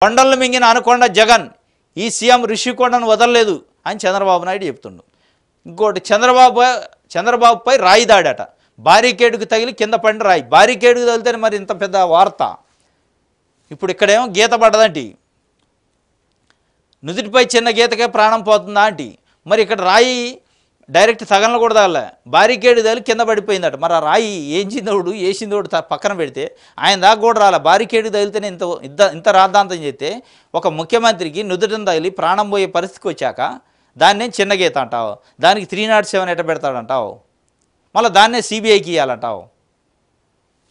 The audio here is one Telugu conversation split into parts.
కొండలను మింగిన అనకొండ జగన్ ఈ సీఎం రిషికొండను వదలలేదు అని చంద్రబాబు నాయుడు చెప్తుండు. ఇంకోటి చంద్రబాబుపై రాయి దాడట. బారికేడుకు తగిలి కింద పడిన రాయి. బారికేడుకు తగిలితేనే మరి ఇంత పెద్ద వార్త. ఇప్పుడు ఇక్కడేమో గీత పడ్డదంటి, నుదుటిపై చిన్న గీతకే ప్రాణం పోతుందా అంటి. మరి ఇక్కడ రాయి డైరెక్ట్ తగలను కూడా తగలే, బారికేడు తగిలి కింద పడిపోయిందట. మరి ఆ రాయి ఏంచిందోడు వేసిందోడు పక్కన పెడితే ఆయన దాకా కూడా రాలే. బారికేడు తగిలితేనే ఇంత రాద్ధాంతం చేస్తే ఒక ముఖ్యమంత్రికి నుదుటిని తగిలి ప్రాణం పోయే పరిస్థితికి వచ్చాక దాన్నే చిన్న గీత అంటావు, దానికి 307 ఎట్ట పెడతాడంటావు, మళ్ళీ దాన్నే సిబిఐకి ఇవ్వాలంటావు.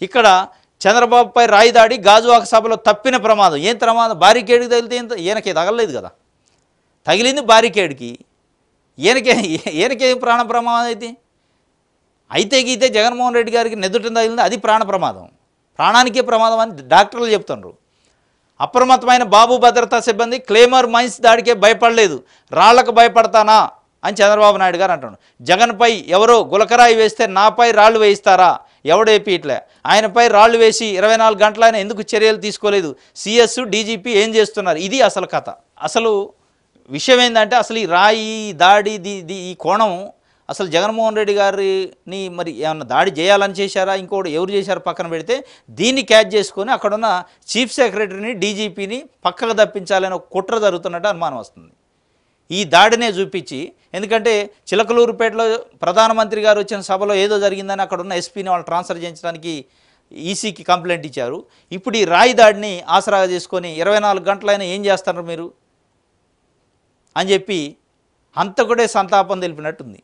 ఇక్కడ చంద్రబాబుపై రాయి దాడి గాజువాక సభలో తప్పిన ప్రమాదం. ఏం ప్రమాదం? బారికేడుకి తగిలితే ఈయనకి తగలలేదు కదా, తగిలింది బారికేడుకి. ఈయనకే ప్రాణ ప్రమాదం అయితే గీతే జగన్మోహన్ రెడ్డి గారికి నెదుటిని తగిలింది, అది ప్రాణ ప్రమాదం, ప్రాణానికే ప్రమాదం అని డాక్టర్లు చెప్తున్నారు. అప్రమత్తమైన బాబు భద్రతా సిబ్బంది క్లేమర్ మైన్స్ దాడికే భయపడలేదు, రాళ్లకు భయపడతానా అని చంద్రబాబు నాయుడు గారు అంటున్నాడు. జగన్పై ఎవరో గులకరాయి వేస్తే నాపై రాళ్లు వేయిస్తారా? ఎవడేపీ ఇట్లే ఆయనపై రాళ్లు వేసి 24 గంటలైన ఎందుకు చర్యలు తీసుకోలేదు? సిఎస్ డీజీపీ ఏం చేస్తున్నారు? ఇది అసలు కథ. అసలు విషయం ఏంటంటే అసలు ఈ రాయి దాడి ఈ కోణం అసలు జగన్మోహన్ రెడ్డి గారిని మరి ఏమన్నా దాడి చేయాలని చేశారా, ఇంకోటి ఎవరు చేశారు పక్కన పెడితే, దీన్ని క్యాచ్ చేసుకొని అక్కడున్న చీఫ్ సెక్రటరీని డీజీపీని పక్కకు తప్పించాలని ఒక కుట్ర జరుగుతున్నట్టు అనుమానం వస్తుంది. ఈ దాడినే చూపించి, ఎందుకంటే చిలకలూరుపేటలో ప్రధానమంత్రి గారు వచ్చిన సభలో ఏదో జరిగిందని అక్కడున్న ఎస్పీని వాళ్ళు ట్రాన్స్ఫర్ చేయించడానికి ఈసీకి కంప్లైంట్ ఇచ్చారు. ఇప్పుడు ఈ రాయి దాడిని ఆసరాగా చేసుకొని 24 గంటలైనా ఏం చేస్తున్నారు మీరు అని చెప్పి హంతకుడే సంతాపం తెలిపినట్టుంది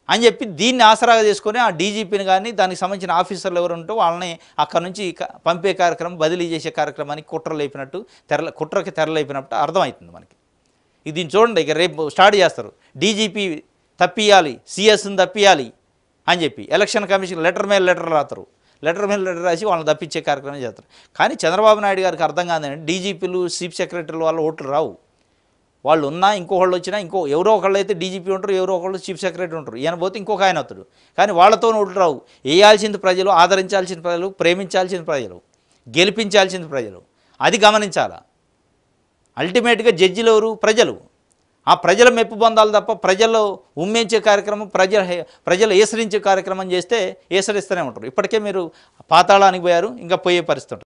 అని చెప్పి దీన్ని ఆసరాగా చేసుకొని ఆ డీజీపీని కానీ దానికి సంబంధించిన ఆఫీసర్లు ఎవరు ఉంటో వాళ్ళని అక్కడ నుంచి పంపే కార్యక్రమం, బదిలీ చేసే కార్యక్రమానికి కుట్రకి తెరలేపినట్టు అర్థమవుతుంది మనకి. దీన్ని చూడండి, ఇక రేపు స్టార్ట్ చేస్తారు. డీజీపీ తప్పియాలి, సిఎస్ని తప్పియాలి అని చెప్పి ఎలక్షన్ కమిషన్ లెటర్ మీద లెటర్ రాస్తారు, లెటర్ మీద లెటర్ రాసి వాళ్ళని తప్పించే కార్యక్రమం చేస్తారు. కానీ చంద్రబాబు నాయుడు గారికి అర్థం కాదండి, డీజీపీలు చీఫ్ సెక్రటరీలు వాళ్ళ ఓట్లు రావు. వాళ్ళు ఉన్నా ఇంకోళ్ళు వచ్చినా ఎవరో ఒకళ్ళు అయితే డీజీపీ ఉంటారు, ఎవరో ఒకళ్ళు చీఫ్ సెక్రటరీ ఉంటారు, ఈయన పోతే ఇంకొక ఆయన వస్తాడు. కానీ వాళ్ళతో ఓట్లు రావు. వేయాల్సింది ప్రజలు, ఆదరించాల్సిన ప్రజలు, ప్రేమించాల్సిన ప్రజలు, గెలిపించాల్సిన ప్రజలు. అది గమనించాలా. అల్టిమేట్గా జడ్జిలు ఎవరు? ప్రజలు. ఆ ప్రజల మెప్పు పొందాలి తప్ప ప్రజల్లో ఉమ్మేంచే కార్యక్రమం, ప్రజలు ఏసరించే కార్యక్రమం చేస్తే ఏసరిస్తూనే ఉంటారు. ఇప్పటికే మీరు పాతాళానికి పోయారు, ఇంకా పోయే పరిస్థితి ఉంటుంది.